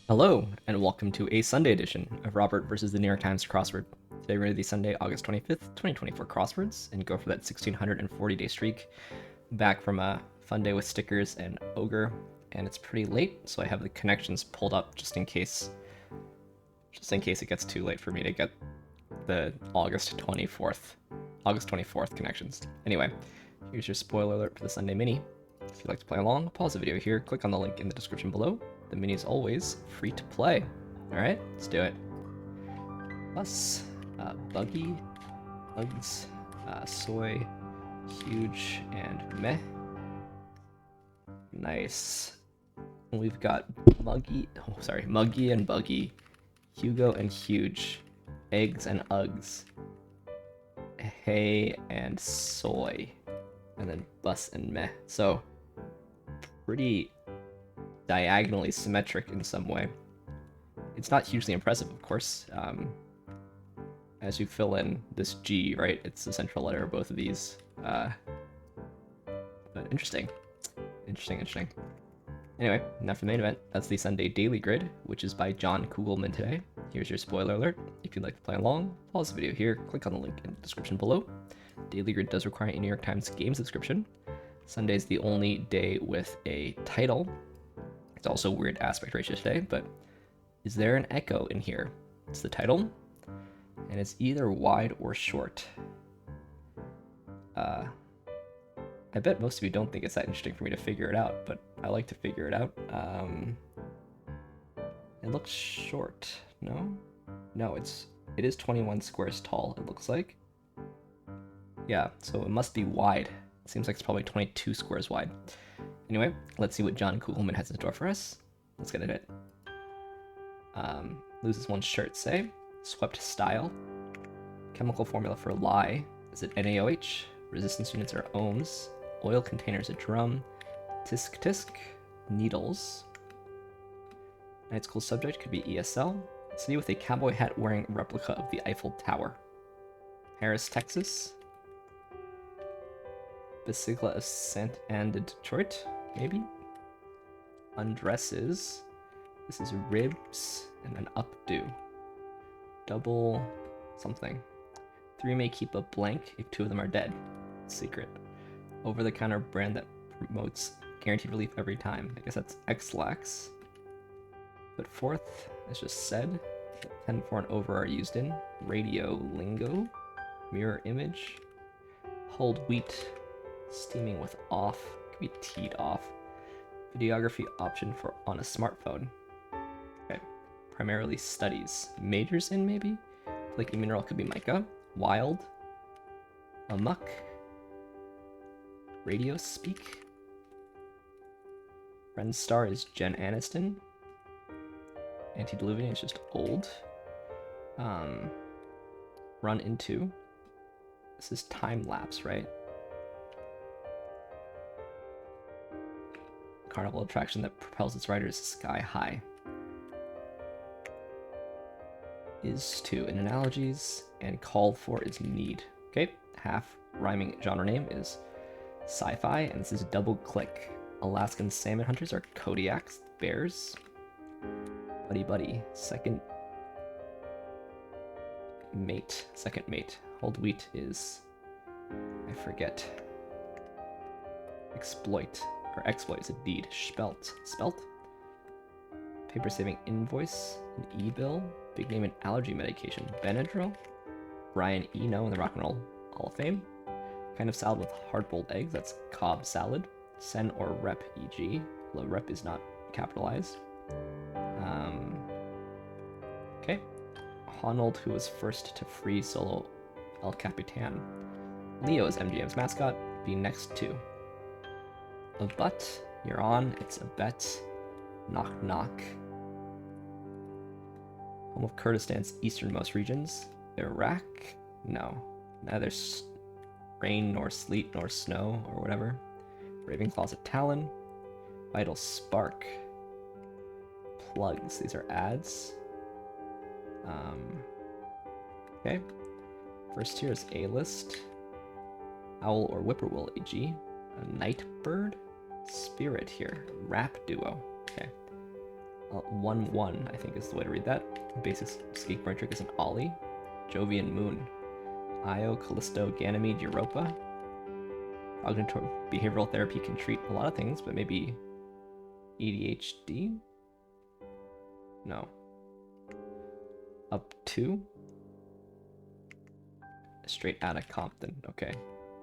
Hello, and welcome to a Sunday edition of Robert versus the New York Times Crossword. Today we're going to do the Sunday, August 25th, 2024 crosswords and go for that 1640-day streak. Back from a fun day with stickers and Ogre, and it's pretty late, so I have the connections pulled up just in case it gets too late for me to get the August 24th connections. Anyway, here's your spoiler alert for the Sunday mini. If you'd like to play along, pause the video here, click on the link in the description below. The mini is always free to play. Alright, let's do it. Plus, Buggy, Bugs, Soy, Huge, and Meh. Nice. We've got Muggy and Buggy, Hugo and Huge, Eggs and Uggs, Hay and Soy, and then Bus and Meh. So, pretty diagonally symmetric in some way. It's not hugely impressive, of course. As you fill in this G, right, it's the central letter of both of these. But interesting. Interesting. Anyway, enough for the main event. That's the Sunday Daily Grid, which is by John Kugelman today. Here's your spoiler alert. If you'd like to play along, pause the video here, click on the link in the description below. Daily Grid does require a New York Times game subscription. Sunday is the only day with a title. It's also a weird aspect ratio today, but is there an echo in here? It's the title, and it's either wide or short. I bet most of you don't think it's that interesting for me to figure it out, but I like to figure it out. It looks short, no? No, it is 21 squares tall, it looks like. Yeah, so it must be wide. It seems like it's probably 22 squares wide. Anyway, let's see what John Kugelman has in store for us. Let's get into it. Loses one shirt, say. Swept style. Chemical formula for lie. Is it NaOH? Resistance units are ohms. Oil containers a drum. Tisk tisk. Needles. Night school subject could be ESL. City with a cowboy hat wearing replica of the Eiffel Tower. Harris, Texas. Basilica of Saint Anne de Detroit, maybe? Undresses. This is ribs and an updo. Double something. 3 may keep a blank if 2 of them are dead. Secret. Over-the-counter brand that promotes guaranteed relief every time. I guess that's X-Lax. But 4th, as just said, 10 for and over are used in. Radio lingo. Mirror image. Hold wheat. Steaming with off, could be teed off. Videography option for on a smartphone. Okay, primarily studies. Majors in maybe? Flaky mineral could be mica. Wild. Amok. Radio speak. Friend star is Jen Aniston. Antediluvian is just old. Run into. This is time lapse, right? Carnival attraction that propels its riders sky high. Is to in analogies, and called for is need. Okay, half rhyming genre name is sci-fi, and this is double click. Alaskan salmon hunters are Kodiaks, bears. Buddy buddy, second mate. Hold wheat is, I forget. Exploit is a deed. Spelt. Paper saving invoice, an e-bill, big name in allergy medication, Benadryl. Brian Eno in the Rock and Roll Hall of Fame. Kind of salad with hard-boiled eggs, that's Cobb salad. Sen or rep, e.g. Although rep is not capitalized. Okay. Honold, who was first to free solo El Capitan. Leo is MGM's mascot. Be next to. A butt, you're on, it's a bet. Knock knock. Home of Kurdistan's easternmost regions. Iraq? No. Neither rain nor sleet nor snow or whatever. Ravenclaw's a Talon. Vital spark. Plugs, these are ads. Okay. First here is A-list. Owl or whippoorwill, e.g. A night bird. Spirit here. Rap duo. Okay. 1-1, I think is the way to read that. Basic skateboard trick is an ollie. Jovian Moon. Io, Callisto, Ganymede, Europa. Cognitive behavioral therapy can treat a lot of things, but maybe ADHD? No. Up 2? Straight out of Compton. Okay.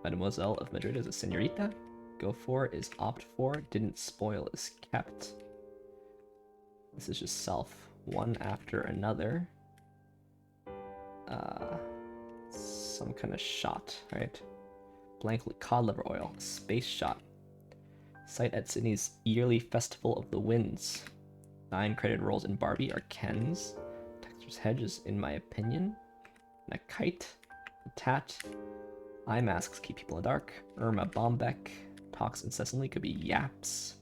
Mademoiselle of Madrid is a senorita. Go for is opt for. Didn't spoil is kept. This is just self. One after another. Some kind of shot, right? Blankly cod liver oil. Space shot. Site at Sydney's yearly Festival of the Winds. 9 credited roles in Barbie are Ken's. Texture's Hedge is in my opinion. And a kite. A tat. Eye masks keep people in the dark. Irma Bombeck talks incessantly could be yaps.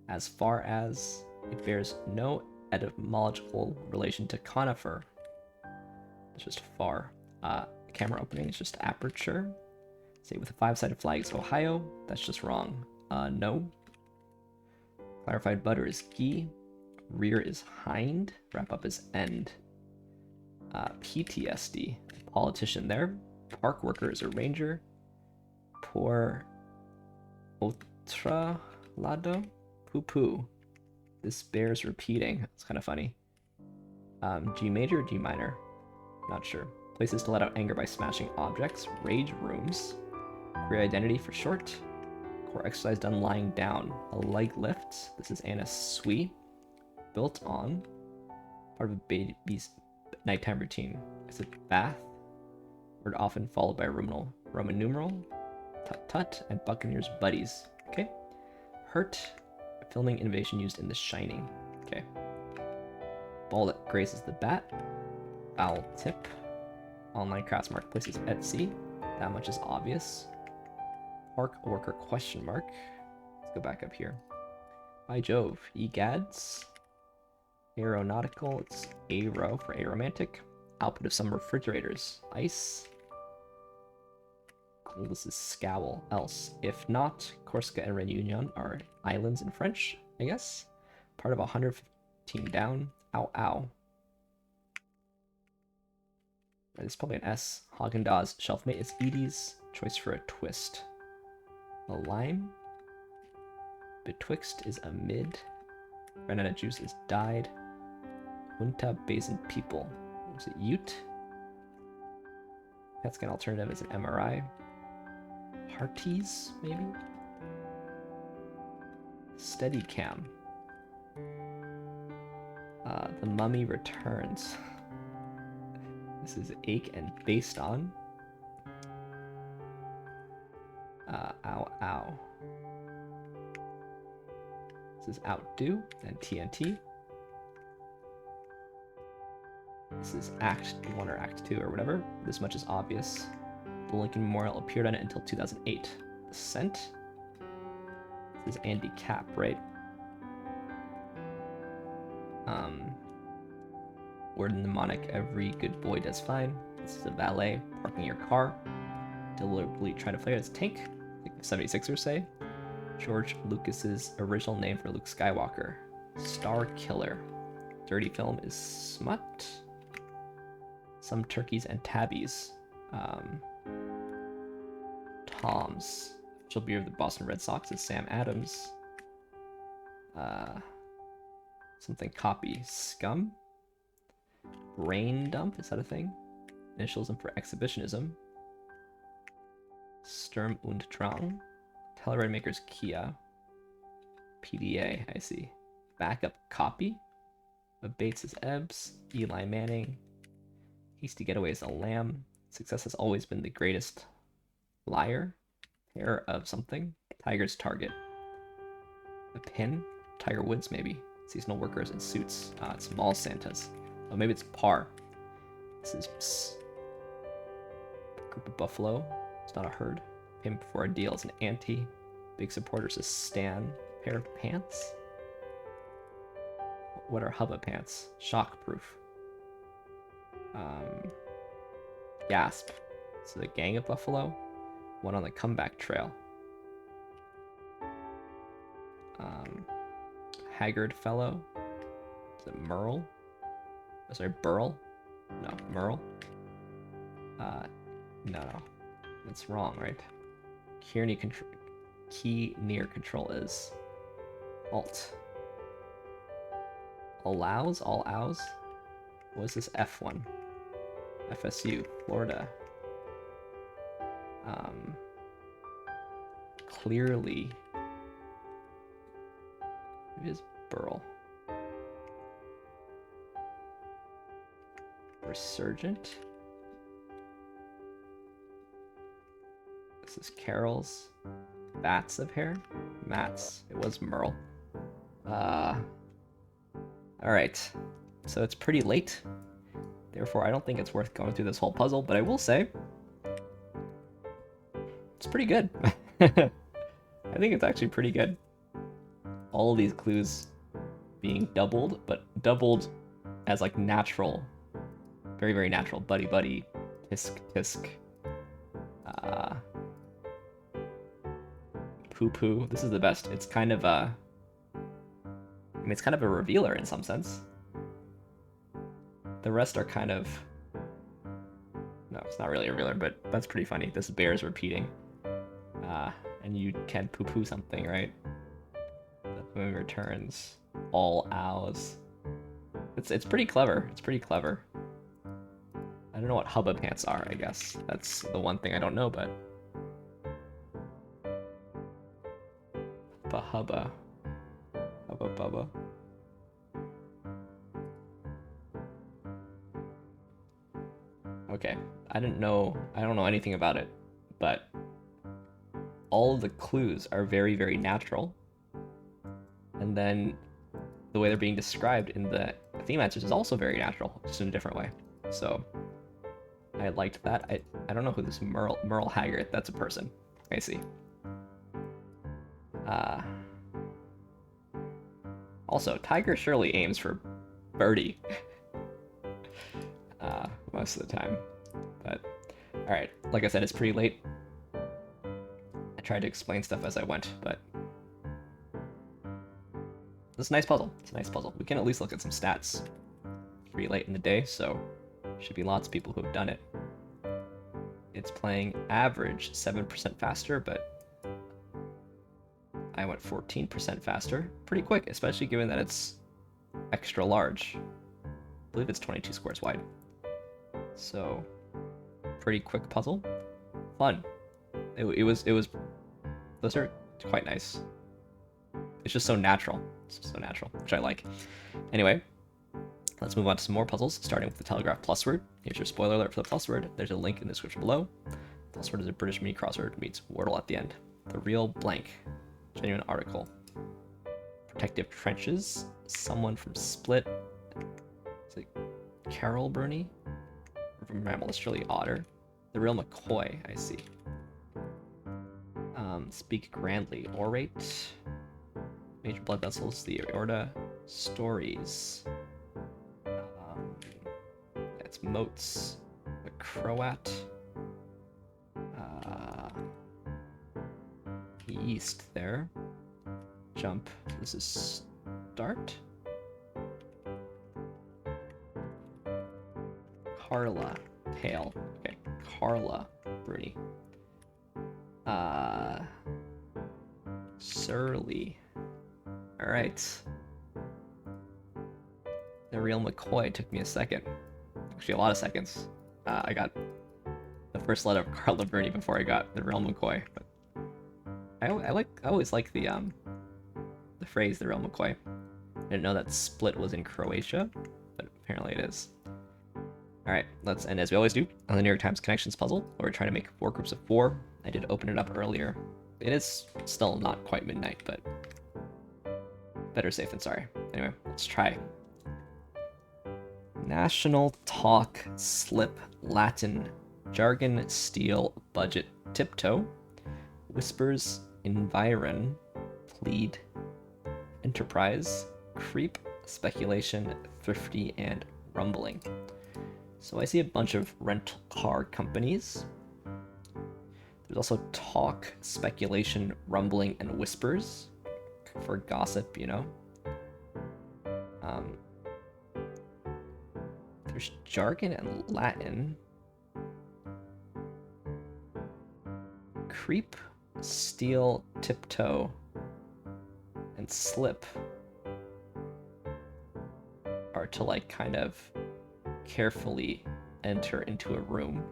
As far as it bears no etymological relation to conifer. It's just far. Camera opening is just aperture. Say with a 5-sided flag is Ohio. That's just wrong. No. Clarified butter is ghee. Rear is hind. Wrap up is end. PTSD. Politician there. Park worker is a ranger. Por otra lado. Poo poo. This bears repeating. It's kind of funny. G major or G minor? Not sure. Places to let out anger by smashing objects. Rage rooms. Queer identity for short. Core exercise done lying down. A leg lift. This is Anna Sui. Built on. Part of a baby's nighttime routine. Is it bath? Word often followed by a Roman numeral. Tut tut. And Buccaneers buddies. Okay. Hurt. Filming innovation used in The Shining. Okay. Ball that graces the bat. Foul tip. Online crafts marketplaces Etsy. That much is obvious. Park worker question mark. Let's go back up here. By Jove. Egads. Aeronautical. It's aero for aromantic. Output of some refrigerators. Ice. This is scowl. Else. If not, Corsica and Réunion are islands in French, I guess. Part of 115 down. Ow ow. It's probably an S. Haagen-Dazs shelfmate is Edie's. Choice for a twist. A lime. Betwixt is a mid. Granada juice is dyed. Junta Basin people. Is it Ute? PET scan alternative is an MRI. Hearties, maybe? Steadicam. The Mummy Returns. This is ache and based on. Ow ow. This is outdo and TNT. This is Act 1 or Act 2 or whatever. This much is obvious. The Lincoln Memorial appeared on it until 2008. The Scent. This is Andy Capp, right? Word mnemonic, every good boy does fine. This is a valet parking your car. Deliberately trying to play as tank, like the 76ers say. George Lucas's original name for Luke Skywalker. Star Killer. Dirty film is smut. Some turkeys and tabbies. Tom's. Official beer of the Boston Red Sox is Sam Adams. Something copy. Scum. Brain dump, is that a thing? Initialism for exhibitionism. Sturm und Drang. Telluride makers Kia. PDA, I see. Backup copy. Bates is Ebbs. Eli Manning. Hasty Getaway is a lamb. Success has always been the greatest. Liar. Pair of something. Tiger's target. A pin. Tiger Woods, maybe. Seasonal workers in suits. It's mall Santas. Oh, maybe it's par. This is group of buffalo. It's not a herd. Payment before a deal is an ante. Big supporters is Stan. Pair of pants. What are Hubba pants? Shockproof. Gasp. So the gang of buffalo. One on the comeback trail. Haggard fellow. Is it Merle? Oh, sorry, Burl? No, Merle? No. That's wrong, right? Key near control is Alt. Allows? All ows? What is this F1? FSU, Florida. Clearly. Maybe it's Burl. Resurgent. This is Carol's. Bats of hair? Mats. It was Merle. Alright. So it's pretty late. Therefore, I don't think it's worth going through this whole puzzle, but I will say it's pretty good. I think it's actually pretty good. All of these clues being doubled, but doubled as like natural. Very, very natural. Buddy, buddy. Tisk, tisk. Poo poo. This is the best. It's kind of a... I mean, it's kind of a revealer in some sense. The rest are kind of... No, it's not really a revealer, but that's pretty funny. This bear's repeating. And you can poo-poo something, right? The moon returns. All ows. It's pretty clever. It's pretty clever. I don't know what hubba pants are, I guess. That's the one thing I don't know, but... Hubba. Hubba bubba. Okay, I don't know anything about it, but all of the clues are very, very natural. And then the way they're being described in the theme answers is also very natural, just in a different way. So I liked that. I don't know who this Merle Haggard, that's a person. I see. Also, Tiger surely aims for birdie most of the time. But, alright, like I said, it's pretty late. I tried to explain stuff as I went, but it's a nice puzzle. It's a nice puzzle. We can at least look at some stats. It's pretty late in the day, so should be lots of people who have done it. It's playing average 7% faster, but I went 14% faster. Pretty quick, especially given that it's extra large. I believe it's 22 squares wide. So, pretty quick puzzle. Fun. It was, those are quite nice. It's just so natural. It's just so natural, which I like. Anyway, let's move on to some more puzzles, starting with the Telegraph PlusWord. Here's your spoiler alert for the PlusWord. There's a link in the description below. PlusWord is a British mini crossword, meets Wordle at the end. The real blank. Genuine article. Protective trenches. Someone from Split. Is it Carol Burney? Or from Mammal, it's really Otter. The real McCoy, I see. Speak grandly. Orate. Major blood vessels. The aorta. Stories. It's moats. The Croat. East there. Jump. This is start. Carla. Pale. Okay. Carla. Bruni. Surly. Alright. The real McCoy took me a second. Actually, a lot of seconds. I got the first letter of Carla Bruni before I got the real McCoy, but I always like the phrase "the real McCoy." I didn't know that Split was in Croatia, but apparently it is. All right, let's end as we always do on the New York Times Connections puzzle, where we're trying to make 4 groups of 4. I did open it up earlier. It is still not quite midnight, but better safe than sorry. Anyway, let's try. National talk, slip, Latin, jargon, steel, budget, tiptoe, whispers, environ, plead, enterprise, creep, speculation, thrifty, and rumbling. So I see a bunch of rental car companies. There's also talk, speculation, rumbling, and whispers for gossip, you know. There's jargon and Latin. Creep, steal, tiptoe, and slip are to like kind of carefully enter into a room.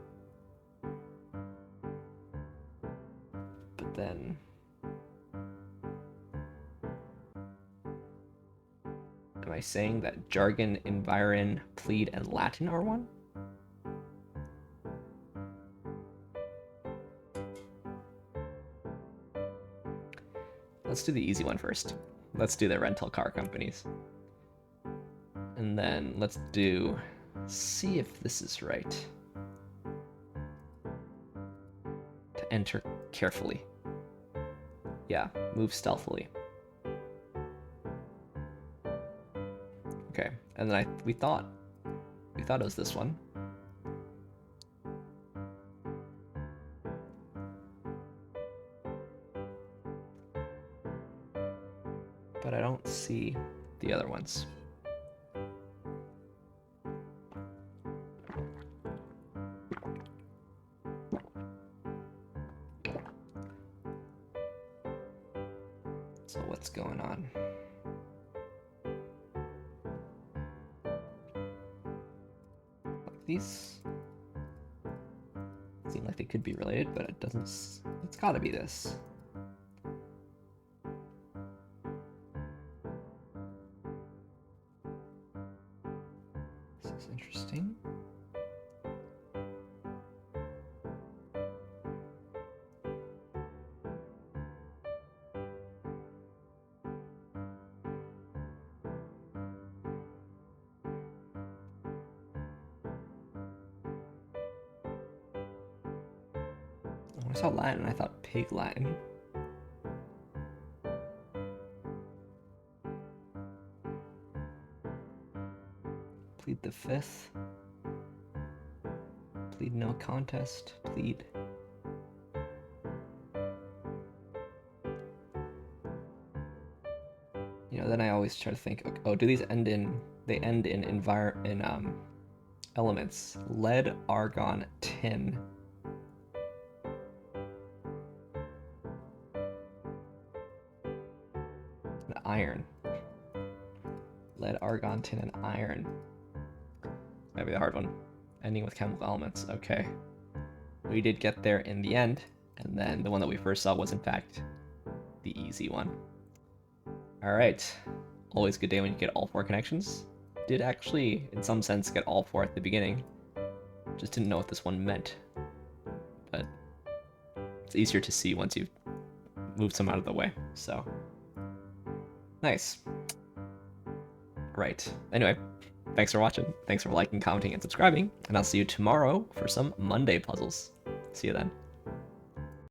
But then am I saying that jargon, environ, plead, and Latin are one? Let's do the easy one first. Let's do the rental car companies. And then let's see if this is right. To enter carefully. Yeah, move stealthily. Okay, and then we thought it was this one. But I don't see the other ones. So what's going on? Like these seem like they could be related, but it doesn't. It's gotta be this. This is interesting. I saw Latin, I thought pig Latin. Plead the fifth. Plead no contest. Plead. You know, then I always try to think, oh, do these end in, they end in elements. Lead, argon, tin. And iron. Lead, argon, tin, and iron. That'd be the hard one. Ending with chemical elements. Okay. We did get there in the end, and then the one that we first saw was in fact the easy one. Alright. Always a good day when you get all 4 connections. Did actually, in some sense, get all 4 at the beginning. Just didn't know what this one meant. But it's easier to see once you've moved some out of the way, so. Nice. Right. Anyway, thanks for watching. Thanks for liking, commenting, and subscribing. And I'll see you tomorrow for some Monday puzzles. See you then.